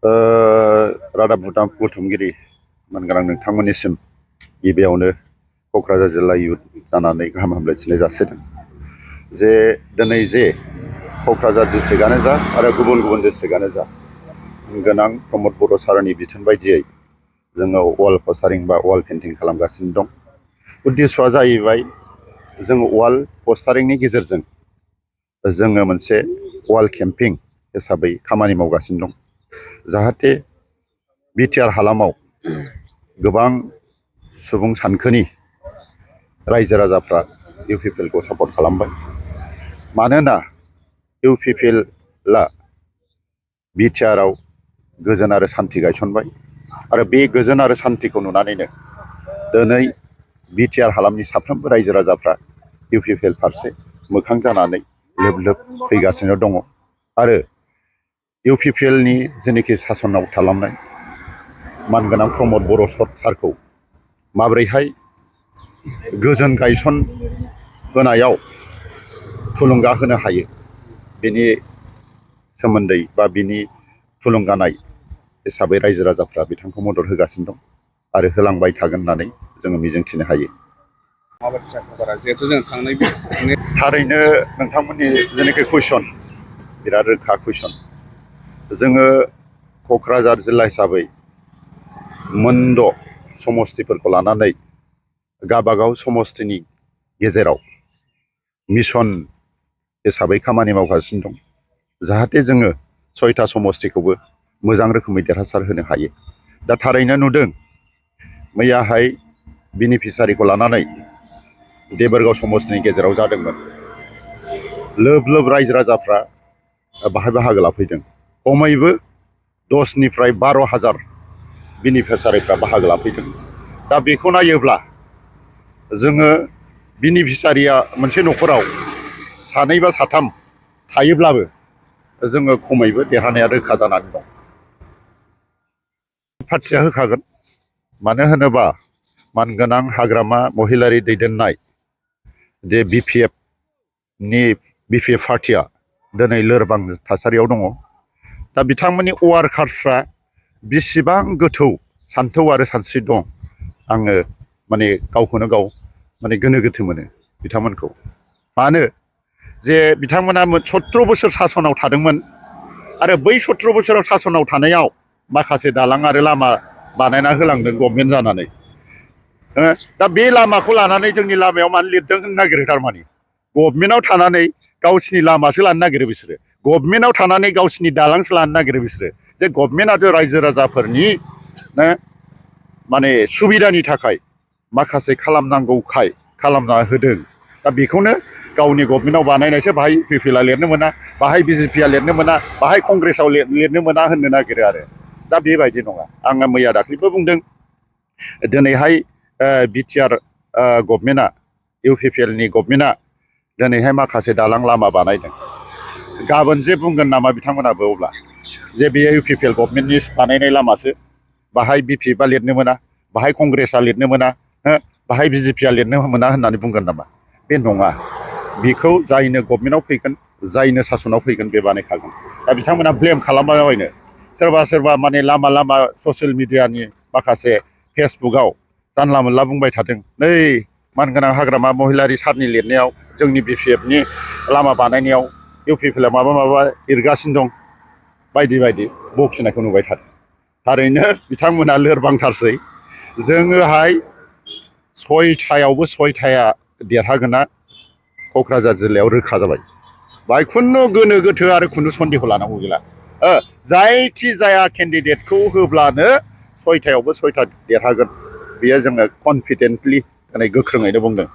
रादाब बुथुमगिरि मोनगोनां नोंथांमोननिसिम गिबियावनो क'क्राझार जिल्ला इयुथ जानानै गाहाम हामलायथिनाय जासिदों जे दिनै जे क'क्राझार डिस्ट्रिक्टआनो जा आरो गुबुन गुबुन डिस्ट्रिक्टआनो जा गोनां प्रमद बर' सारनि बिथोन बायदियै जोङो वाल पस्टारिं बा वाल पेन्टिं खालामगासिनो दं। उद्देश्यआ जाहैबाय जोङो वाल पस्टारिंनि गेजेरजों जोङो मोनसे वाल केम्पिं हिसाबै खामानि मावगासिनो दं। जाहाथे बिटिआर हालामाव गोबां सुबुं सानखोनि रायजो राजाफ्रा इउपिपिएलखौ सापर्ट खालामबाय। मानोना इउपिपिएलआ बिटिआरआव गोजोन आरो सान्थि गायसनबाय आरो बे गोजोन आरो सान्थिखौ नुनानैनो दिनै बिटिआर हालामनि साफ्रोमबो रायजो राजाफ्रा इउपिपिएल फारसे मोखां जानानै लोब लोब फैगासिनो दङ। आरो इउपिपिएलनि जेनोखि सासनाव थालांनाय मानगोनां प्रमद बर' सारखौ माबोरैहाय गोजोन गायसन होनायाव थुलुंगा होनो हायो बेनि सोमोन्दै बा बिनि थुलुंगानाय हिसाबै रायजो राजाफ्रा बिथांखौ मदद होगासिनो दं आरो होलांबाय थागोन होननानै जोङो मिजिंथिनो हायो। थारैनो नोंथांमोननि जेनाखि कुइसन बिराद रोखा कुइसन। जोङो क'क्राझार जिल्ला हिसाबै मोनद' समस्तिफोरखौ लानानै गावबागाव समस्तिनि गेजेराव मिशन हिसाबै खामानि मावगासिनो दं। जाहाथे जोङो 6था समस्तिखौबो मोजां रोखोमै देरहासार होनो हायो। दा थारैनो नुदों मैयाहाय बेनिफिसारिखौ लानानै देबोरगाव समस्तिनि गेजेराव जादोंमोन। लोब लोब रायजो राजाफ्रा बाहाय बाहागो लाफैदों। खमैबो 10निफ्राय 12,000 बेनिफिसारिफ्रा बाहागो लाफैदों। दा बेखौ नायोब्ला जोङो बेनिफिसारिया मोनसे न'खराव 2 बा 3 थायोब्लाबो जोङो खमैबो देरहानाया रोखा जानानै दं। पार्टिया होखागोन। मानो होनोबा मानगोनां हाग्रामा महिलारि दैदेननाय जे बिपिएफ पार्टिया दिनै लोरबां थासारियाव दङ। दा बिथांमोननि वार्कार्सफ्रा बेसेबां गोथौ सान्थौ आरो सानस्रि दं आङो माने गावखौनो गाव माने गोनो गोथो मोनो बिथांमोनखौ। मानो जे बिथांमोना 17 बोसोर सासनाव थादोंमोन आरो बै 17 बोसोराव सासनाव थानायाव माखासे दालां आरो लामा बानायना होलांदों गभर्नमेन्ट जानानै। दा बे लामाखौ लानानै जोंनि लामायाव मानो लिरदों होननो नागिरो। थारमाने गभर्नमेन्टआव थानानै गावसिनि लामासो लानो नागिरो बिसोरो। गभर्नमेन्टआव थानानै गावसिनि दालांसो लानो नागिरो बिसोरो। जे गभर्नमेन्टआथ' रायजो राजाफोरनि माने सुबिदानि थाखाय माखासे खालामनांगौखाय खालामना होदों। दा बेखौनो गावनि गभर्नमेन्टआव बानायनायसो बाहाय इउपिपिएलआ लिरनो मोना, बाहाय बिजेपिआ लिरनो मोना, बाहाय कंग्रेसआव लिरनो मोना होननो नागिरो आरो। दा बेबायदि नङा। आङो मैया दाख्लैबो बुंदों दिनैहाय बिटिआर गभर्नमेन्टआ इउपिपिएलनि गभर्नमेन्टआ दिनैहाय माखासे दालां लामा बानायदों। गाबोन जे बुंगोन नामा बिथांमोनाबो अब्ला जे बेयो इउपिपिएल गभर्नमेन्टनि बानायनाय लामासो, बाहाय बिपिएफआ लिरनो मोना, बाहाय कंग्रेसआ लिरनो मोना, बाहाय बिजेपिआ लिरनो मोना होननानै बुंगोन नामा? बे नङा। बेखौ जायनो गभर्नमेन्टआव फैगोन, जायनो सासनाव फैगोन बे बानायखागोन। दा बिथांमोना ब्लेम खालामलाबायनो सोरबा माने लामा ससियेल मिडियानि माखासे फेसबुकआव जानला मोनला बुंबाय थादों, नै मानगोनां हाग्रामा महिलारि सारनि लिरनायाव जोंनि बिपिएफनि लामा बानायनायाव इउपिपिएलआ माबा लिरगासिनो दं बायदि बायदि बखिनायखौ नुबाय थादों। थारैनो बिथांमोना लोरबांथारसै। जोङोहाय 6थायावबो 6थाया देरहागोना क'क्राझार जिल्लायाव रोखा जाबाय। बाहाय खुनु गोनो गोथो आरो खुनु सन्देह लानांगौ गैला। जायखि जाया केन्डिडेटखौ होब्लानो 6थायावबो 6था देरहागोन। बेयो जोङो कनफिडेन्टलि दिनै गोख्रोङैनो बुंदों।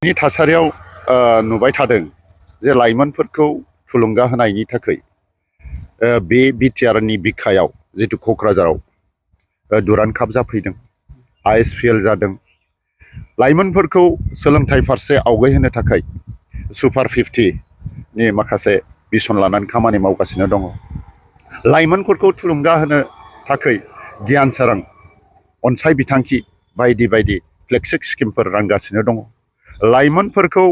नि थासारियाव नुबाय थादों जे लाइमोनफोरखौ थुलुंगा होनायनि थाखाय बे बिटिआरनि बिखायाव जितु क'क्राझाराव दुरान्ड काप जाफैदों, ISPL जादों। लाइमोनफोरखौ सोलोंथाइ फारसे आवगायहोनो थाखाय सुपार 50नि माखासे मिशन लानानै खामानि मावगासिनो दङ। लाइमोनफोरखौ थुलुंगा होनो थाखाय गियान सोरां अनसाय बिथांखि बायदि बायदि फ्लेगशिप स्किमफोर रानगासिनो दङ। लाइमोनफोरखौ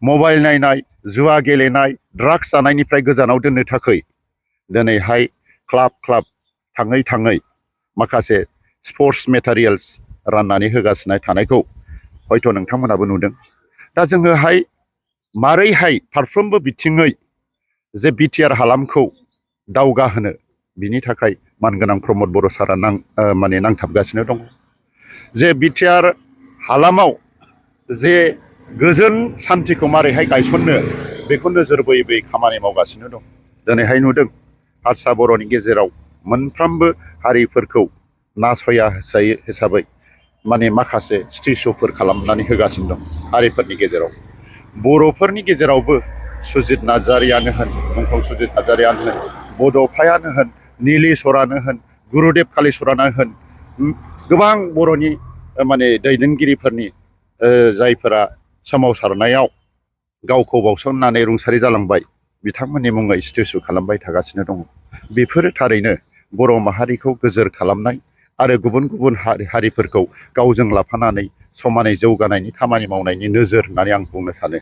मबाइल नायनाय, जुवा गेलेनाय, ड्राग्स जानायनिफ्राय गोजानाव दोननो थाखाय दिनैहाय क्लाब थाङै थाङै माखासे स्पर्ट्स मेटेरियेल्स राननानै होगासिनो थानायखौ हयथ' नोंथांमोनाबो नुदों। दा जोङोहाय मारैहाय फारफ्रोमबो बिथिङै जे बिटिआर हालामखौ दावगाहोनो बिनि थाखाय मानगोनां प्रमद बर' सारा माने नांथाबगासिनो दङ। जे बिटिआर हालामाव जे गोजोन सान्थिखौ मारैहाय गायसननो बेखौ नोजोर बोयै बोयै खामानि मावगासिनो दं। दिनैहाय नुदों हारसा बर'नि गेजेराव मोनफ्रोमबो हारिफोरखौ नासया हिसाबै माने माखासे स्टेचुफोर खालामनानै होगासिनो दं हारिफोरनि गेजेराव। बर'फोरनि गेजेरावबो सुजित नार्जारियानो होन, मुंख्लं सुजित नार्जारियानो होन, बड'फायानो होन, नीलेश्वरानो होन, गुरुदेब कालिचरनानो होन, गोबां बर'नि माने दैदेनगिरिफोरनि जायफोरा सोमावसारनायाव गावखौ बावसोमनानै रुंसारि जालांबाय बिथांमोननि मुङै स्टेचु खालामबाय थागासिनो दङ। बेफोरो थारैनो बर' माहारिखौ गोजोर खालामनाय आरो गुबुन गुबुन हारिफोरखौ गावजों लाफानानै समानै जौगानायनि खामानि मावनायनि नोजोर होननानै आं बुंनो सानो।